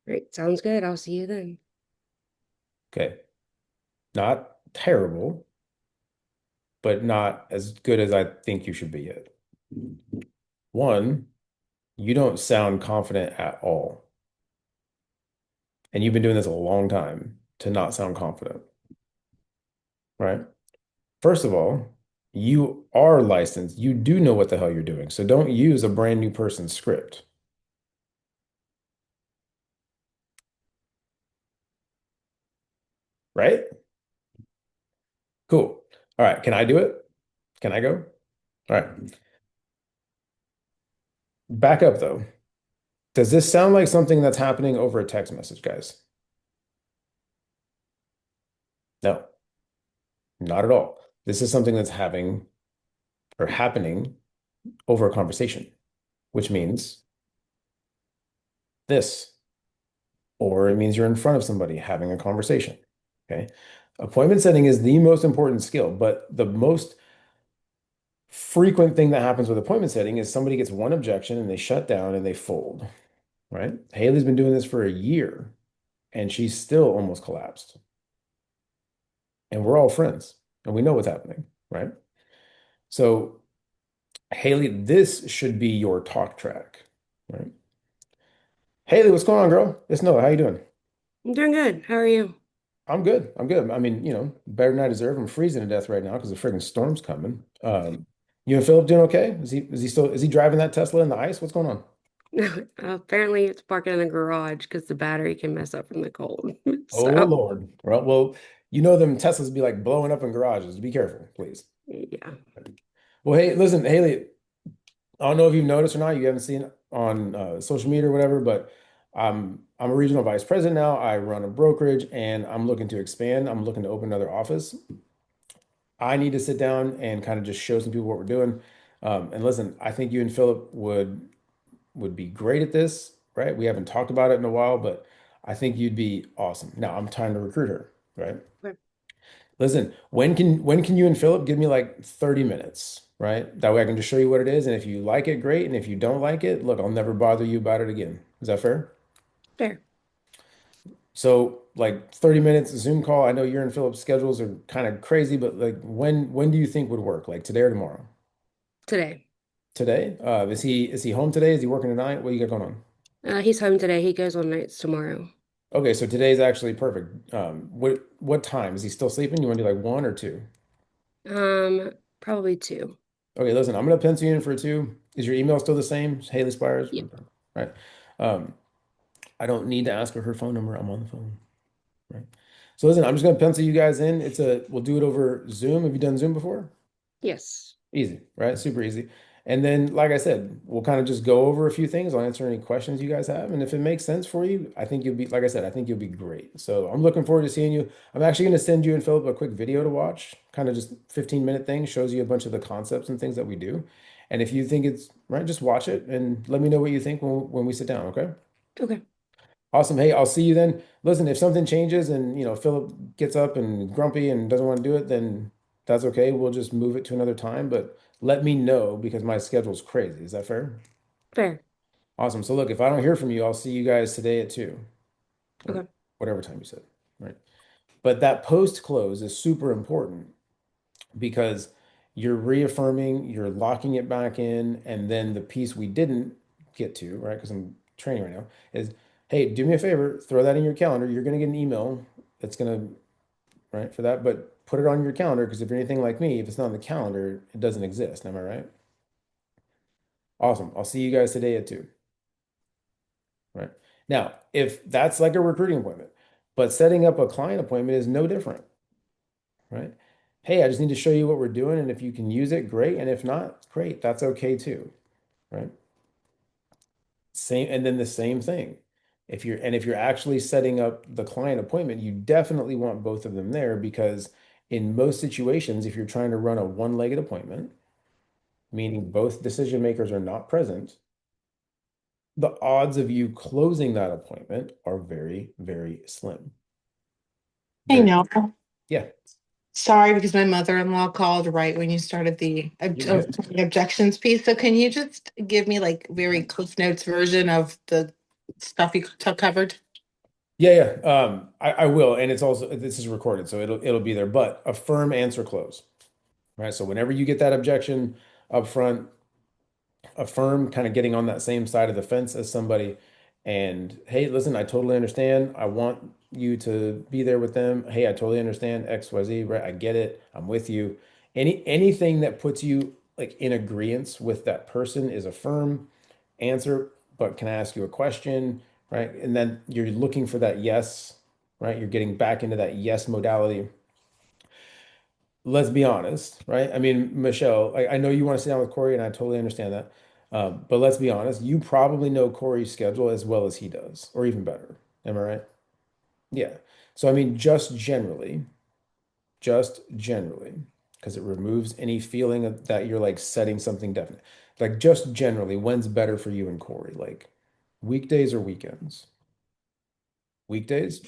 Great. Sounds good. I'll see you then. Okay. Not terrible, but not as good as I think you should be yet. One, you don't sound confident at all. And you've been doing this a long time to not sound confident, right? First of all, you are licensed. You do know what the hell you're doing. So don't use a brand new person's script, right? Cool. All right. Can I do it? Can I go? All right. Back up though. Does this sound like something that's happening over a text message, guys? No, not at all. This is something that's having or happening over a conversation, which means this, or it means you're in front of somebody having a conversation. Okay. Appointment setting is the most important skill, but the most frequent thing that happens with appointment setting is somebody gets one objection and they shut down and they fold, right? Haley's been doing this for a year and she's still almost collapsed. And we're all friends and we know what's happening, right? So, Haley, this should be your talk track, right? Haley, what's going on, girl? It's Noah. How you doing? I'm doing good. How are you? I'm good. I'm good. I mean, better than I deserve. I'm freezing to death right now because the friggin' storm's coming. You and Philip doing okay? Is he driving that Tesla in the ice? What's going on? Apparently, it's parking in the garage because the battery can mess up from the cold. Oh So, Lord. Well, you know them Teslas be like blowing up in garages. Be careful, please. yeah. Well, hey, listen, Haley, I don't know if you've noticed or not, you haven't seen it on social media or whatever, but I'm a regional vice president now. I run a brokerage and I'm looking to expand. I'm looking to open another office. I need to sit down and kind of just show some people what we're doing. And listen, I think you and Philip would be great at this, right? We haven't talked about it in a while, but I think you'd be awesome. Now I'm trying to recruit her, right? Okay. Listen, when can you and Philip give me like 30 minutes, right? That way I can just show you what it is. And if you like it, great. And if you don't like it, look, I'll never bother you about it again. Is that fair? Fair. So like 30 minutes Zoom call. I know your and Philip's schedules are kind of crazy, but like when do you think would work? Like today or tomorrow? Today. Today? Is he home today? Is he working tonight? What you got going on? He's home today. He goes on nights tomorrow. Okay, so today's actually perfect. What time? Is he still sleeping? You want to do like one or two? Probably two. Okay, listen, I'm gonna pencil you in for two. Is your email still the same? Haley Spires? Yeah. Right. Um, I don't need to ask her phone number. I'm on the phone. Right. So listen, I'm just gonna pencil you guys in. We'll do it over Zoom. Have you done Zoom before? Yes. Easy, right? Super easy. And then, like I said, we'll kind of just go over a few things. I'll answer any questions you guys have. And if it makes sense for you, I think you'll be, like I said, I think you'll be great. So I'm looking forward to seeing you. I'm actually going to send you and Philip a quick video to watch, kind of just 15-minute thing, shows you a bunch of the concepts and things that we do. And if you think it's right, just watch it and let me know what you think when we sit down, okay? Okay. Awesome. Hey, I'll see you then. Listen, if something changes and Philip gets up and grumpy and doesn't want to do it, then that's okay. We'll just move it to another time, but let me know because my schedule's crazy. Is that fair? Fair. Awesome. So look, if I don't hear from you, I'll see you guys today at 2 or Okay. whatever time you said. Right. But that post close is super important because you're reaffirming, you're locking it back in, and then the piece we didn't get to, right? Because I'm training right now, is hey, do me a favor, throw that in your calendar. You're gonna get an email that's gonna, right, for that, but put it on your calendar because if you're anything like me, if it's not on the calendar, it doesn't exist. Am I right? Awesome. I'll see you guys today at 2. Right. Now, if that's like a recruiting appointment, but setting up a client appointment is no different, right? Hey, I just need to show you what we're doing, and if you can use it, great. And if not, great. That's okay too, right? Same, and then the same thing. If you're actually setting up the client appointment, you definitely want both of them there because in most situations, if you're trying to run a one-legged appointment, meaning both decision makers are not present, the odds of you closing that appointment are very, very slim. I Very, know. yeah, Sorry, because my mother-in-law called right when you started you're good. the objections piece. So can you just give me like very Cliff Notes version of the stuff you covered? Yeah, yeah. I will, and it's also this is recorded, so it'll be there. But affirm, answer, close. Right. So whenever you get that objection up front, affirm, kind of getting on that same side of the fence as somebody. And hey, listen, I totally understand. I want you to be there with them. Hey, I totally understand XYZ, right? I get it. I'm with you. Anything that puts you like in agreement with that person is affirm, answer, but can I ask you a question? Right. And then you're looking for that yes, right? You're getting back into that yes modality. Let's be honest, right? I mean, Michelle, I know you want to sit down with Corey, and I totally understand that. But let's be honest, you probably know Corey's schedule as well as he does, or even better. Am I right? Yeah. So, I mean, just generally, just generally, because it removes any feeling that you're like setting something definite. Like just generally, when's better for you and Corey? Like weekdays or weekends? Weekdays,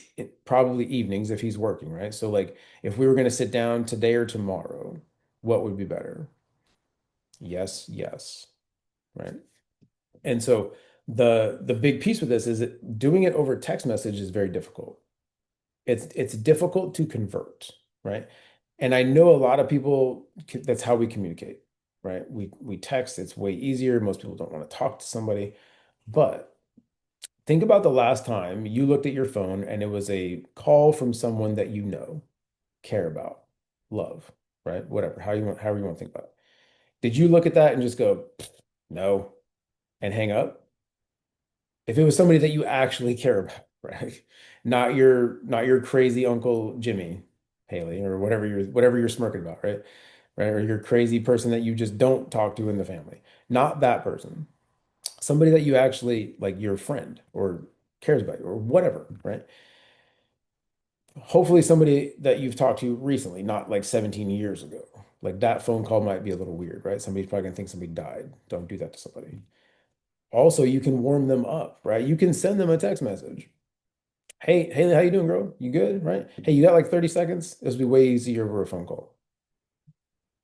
probably evenings if he's working, right? So like if we were going to sit down today or tomorrow, what would be better? Yes, yes, right? And so the big piece with this is that doing it over text message is very difficult. It's difficult to convert, right? And I know a lot of people that's how we communicate, right? We text, it's way easier. Most people don't want to talk to somebody, but think about the last time you looked at your phone and it was a call from someone that you know, care about, love, right? Whatever, however you want to think about it. Did you look at that and just go, no, and hang up? If it was somebody that you actually care about, right? Not your crazy Uncle Jimmy Haley or whatever you're smirking about, right? Right? Or your crazy person that you just don't talk to in the family. Not that person. Somebody that you actually like your friend or cares about you or whatever, right? Hopefully somebody that you've talked to recently, not like 17 years ago. Like that phone call might be a little weird, right? Somebody's probably gonna think somebody died. Don't do that to somebody. Also, you can warm them up, right? You can send them a text message. Hey, Haley, how you doing, girl? You good, right? Hey, you got like 30 seconds? This would be way easier over a phone call.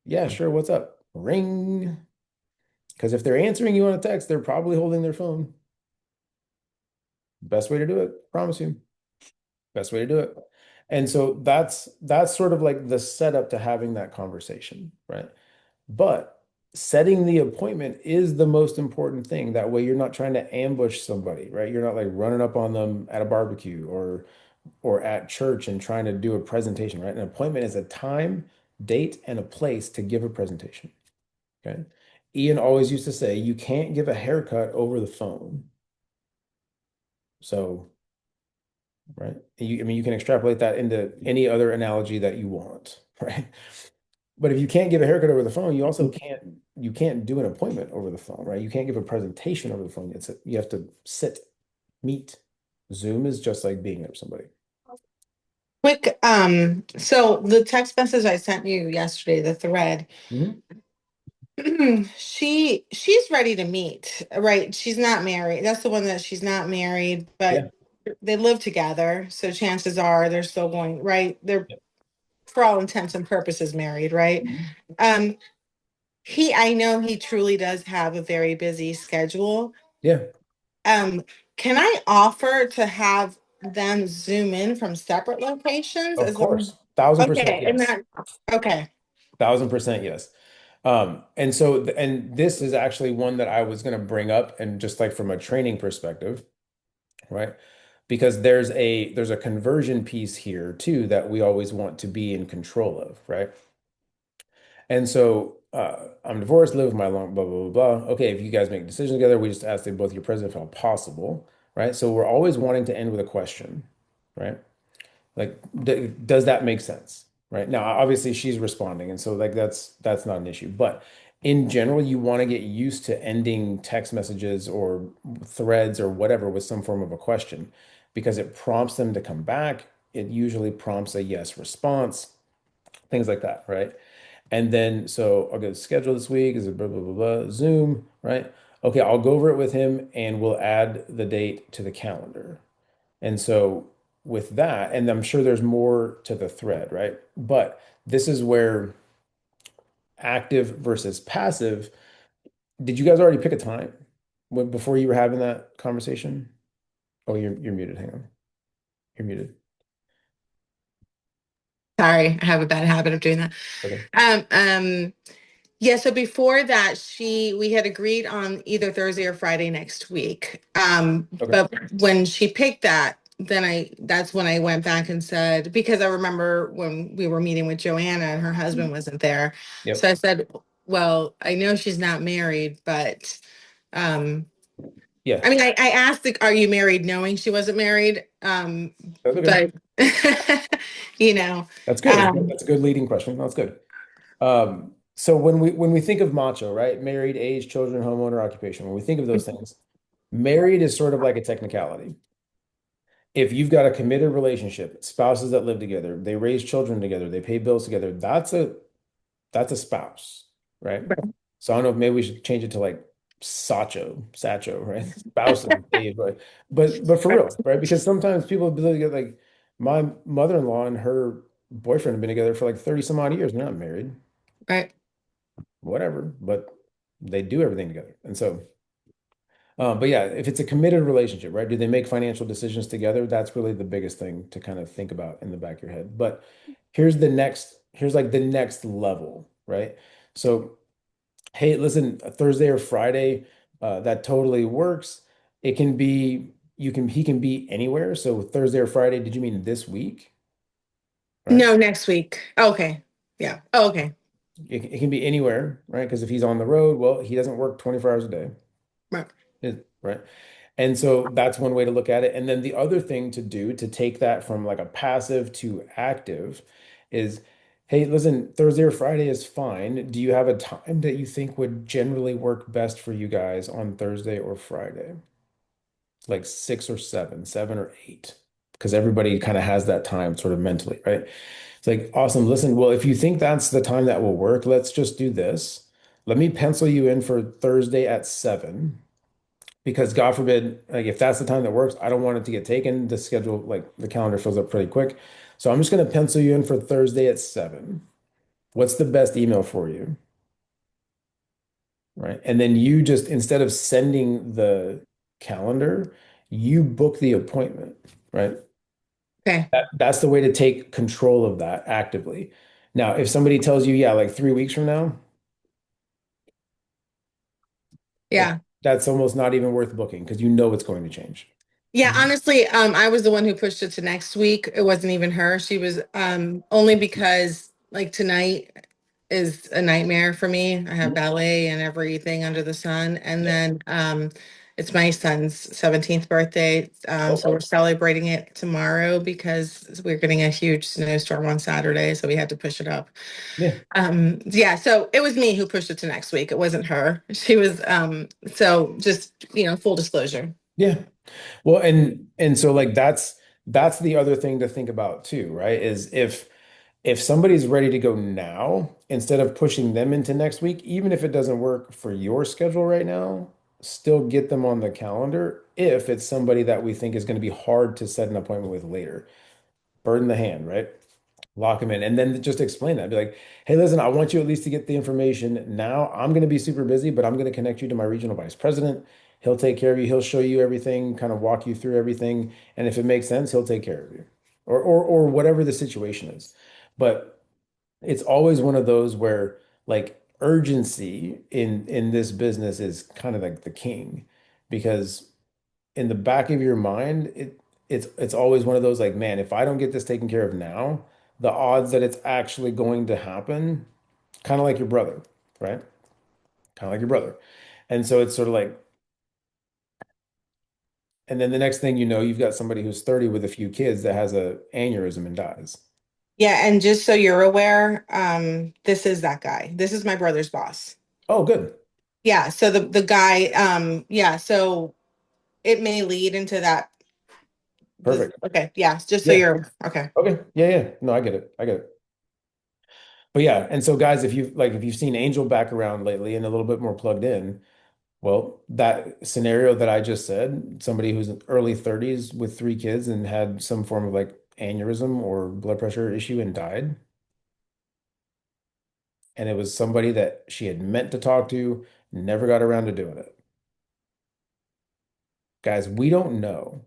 Yeah, sure. What's up? Ring. Because if they're answering you on a text, they're probably holding their phone. Best way to do it, promise you. Best way to do it. And so that's sort of like the setup to having that conversation, right? But setting the appointment is the most important thing. That way you're not trying to ambush somebody, right? You're not like running up on them at a barbecue or at church and trying to do a presentation, right? An appointment is a time, date, and a place to give a presentation. Okay. Ian always used to say, you can't give a haircut over the phone. So, right. I mean, you can extrapolate that into any other analogy that you want, right? But if you can't give a haircut over the phone, you also can't do an appointment over the phone, right? You can't give a presentation over the phone. You have to sit, meet. Zoom is just like being there with somebody. Quick, so the text message I sent you yesterday, the thread, Mhm. she's ready to meet, right? She's not married. That's the one that she's not married, but Yeah. they live together. So chances are they're still going, right? They're Yeah. for all intents and purposes married, right? Mhm. Um, I know he truly does have a very busy schedule. Yeah, Um, can I offer to have them zoom in from separate locations of as long course. 1000% okay, and yes. that okay. 1000% yes. And so, and this is actually one that I was going to bring up, and just like from a training perspective, right? Because there's a conversion piece here too that we always want to be in control of, right? And so, I'm divorced, live with my long, blah, blah, blah, blah. Okay, if you guys make decisions together, we just ask that both your president if all possible, right? So we're always wanting to end with a question, right? Like, does that make sense? Right now, obviously she's responding, and so like that's not an issue. But in general, you want to get used to ending text messages or threads or whatever with some form of a question because it prompts them to come back. It usually prompts a yes response, things like that, right? And then so I'll go schedule this week is a blah blah blah blah Zoom, right? Okay, I'll go over it with him and we'll add the date to the calendar. And so with that, and I'm sure there's more to the thread, right? But this is where active versus passive. Did you guys already pick a time before you were having that conversation? Oh, you're muted. Hang on. You're muted. Sorry, I have a bad habit of doing that. Okay. Um, um, yeah, so before that, we had agreed on either Thursday or Friday next week. Okay. But when she picked that, then that's when I went back and said, because I remember when we were meeting with Joanna and her husband wasn't there. So Yep. I said, well, I know she's not married, but um, Yeah. I mean, I asked, like, are you married, knowing she wasn't married? That's okay. But you know, That's good. um, That's a good leading question. That's good. So when we think of macho, right? Married, age, children, homeowner, occupation. When we think of those things, married is sort of like a technicality. if you've got a committed relationship, spouses that live together, they raise children together, they pay bills together, that's a spouse, right? Right. So I don't know if maybe we should change it to like Sacho, right? Spouse and babe, right? But for real, right? Because sometimes people believe that like my mother-in-law and her boyfriend have been together for like 30 some odd years. They're not married, Right. whatever, but they do everything together. And so but yeah, if it's a committed relationship, right? Do they make financial decisions together? That's really the biggest thing to kind of think about in the back of your head. But here's like the next level, right? So, hey, listen, a Thursday or Friday, that totally works. It can be, he can be anywhere. So Thursday or Friday, did you mean this week? Right? No, next week. Okay. Yeah. Oh, okay. It can be anywhere, right? Because if he's on the road, well, he doesn't work 24 hours a day, Right. right? And so that's one way to look at it. And then the other thing to do to take that from like a passive to active is, hey, listen, Thursday or Friday is fine. Do you have a time that you think would generally work best for you guys on Thursday or Friday? Like six or seven, seven or eight, because everybody kind of has that time sort of mentally, right? It's like, awesome. Listen, well, if you think that's the time that will work, let's just do this. Let me pencil you in for Thursday at 7 because God forbid, like if that's the time that works, I don't want it to get taken. The schedule, like the calendar fills up pretty quick. So I'm just going to pencil you in for Thursday at 7. What's the best email for you? Right. And then you just, instead of sending the calendar, you book the appointment, right? Okay. That's the way to take control of that actively. Now, if somebody tells you, yeah, like 3 weeks from now, like Yeah. that's almost not even worth booking because you know it's going to change. Yeah, honestly, I was the one who pushed it to next week. It wasn't even her. She was only because like tonight is a nightmare for me. I have ballet and everything under the sun. And Yeah. then it's my son's 17th birthday. Oh, So we're celebrating it tomorrow because we're getting a huge snowstorm on Saturday, so we had to push it up. yeah. Yeah, so it was me who pushed it to next week. It wasn't her. She was so just, full disclosure. Yeah. Well, and so like that's the other thing to think about too, right? Is if somebody's ready to go now, instead of pushing them into next week, even if it doesn't work for your schedule right now, still get them on the calendar if it's somebody that we think is going to be hard to set an appointment with later. Bird in the hand, right? Lock them in and then just explain that. Be like, hey, listen, I want you at least to get the information now. I'm going to be super busy, but I'm going to connect you to my regional vice president. He'll take care of you. He'll show you everything, kind of walk you through everything. And if it makes sense, he'll take care of you or whatever the situation is. But it's always one of those where like urgency in this business is kind of like the king because in the back of your mind, it's always one of those like, man, if I don't get this taken care of now, the odds that it's actually going to happen, kind of like your brother, right? Kind of like your brother. And so it's sort of like, and then the next thing you know, you've got somebody who's 30 with a few kids that has a aneurysm and dies. Yeah, and just so you're aware, this is that guy. This is my brother's boss. Oh, good. Yeah, so the guy, yeah, so it may lead into that. Perfect. Okay, yeah, just so Yeah. you're okay. Okay. Yeah, yeah. No, I get it. I get it. But yeah, and so guys, if you've seen Angel back around lately and a little bit more plugged in, well, that scenario that I just said, somebody who's in early 30s with 3 kids and had some form of like aneurysm or blood pressure issue and died. And it was somebody that she had meant to talk to, never got around to doing it. Guys, we don't know.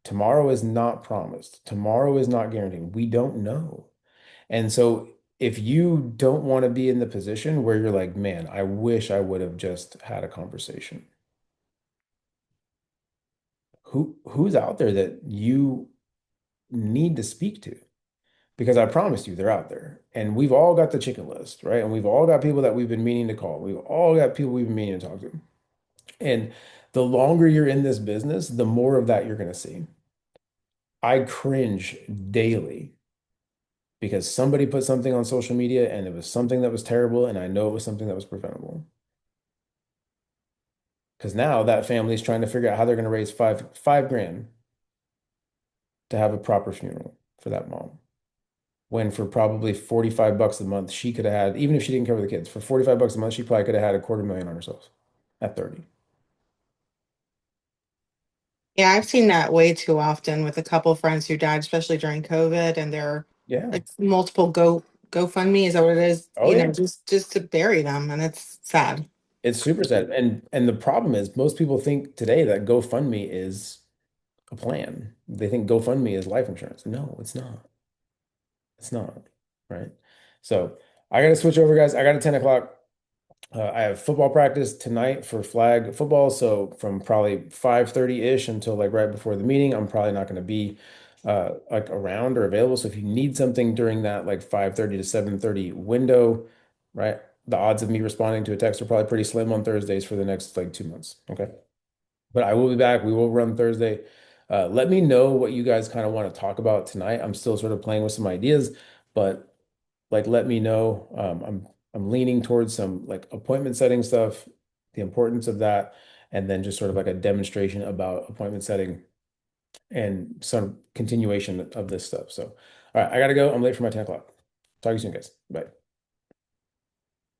Tomorrow is not promised. Tomorrow is not guaranteed. We don't know. And so if you don't want to be in the position where you're like, man, I wish I would have just had a conversation. Who's out there that you need to speak to? Because I promise you they're out there. And we've all got the chicken list, right? And we've all got people that we've been meaning to call. We've all got people we've been meaning to talk to. And the longer you're in this business, the more of that you're going to see. I cringe daily because somebody put something on social media and it was something that was terrible, and I know it was something that was preventable. Because now that family is trying to figure out how they're going to raise five grand to have a proper funeral for that mom. When for probably 45 bucks a month, she could have had, even if she didn't cover the kids, for 45 bucks a month, she probably could have had a quarter million on herself at 30. Yeah, I've seen that way too often with a couple friends who died, especially during COVID, and there are Yeah. like multiple GoFundMe, is that what it is? Oh yeah. Just to bury them, and it's sad. It's super sad. And the problem is most people think today that GoFundMe is a plan. They think GoFundMe is life insurance. No, it's not. It's not. Right. So I gotta switch over, guys. I got a 10 o'clock. I have football practice tonight for flag football. So from probably 5:30-ish until like right before the meeting, I'm probably not going to be like around or available. So if you need something during that like 5:30 to 7:30 window, right? The odds of me responding to a text are probably pretty slim on Thursdays for the next like 2 months. Okay. But I will be back. We will run Thursday. Let me know what you guys kind of want to talk about tonight. I'm still sort of playing with some ideas, but like let me know. I'm leaning towards some like appointment setting stuff, the importance of that, and then just sort of like a demonstration about appointment setting and some continuation of this stuff. So, all right, I gotta go. I'm late for my 10 o'clock. Talk to you soon, guys. Bye.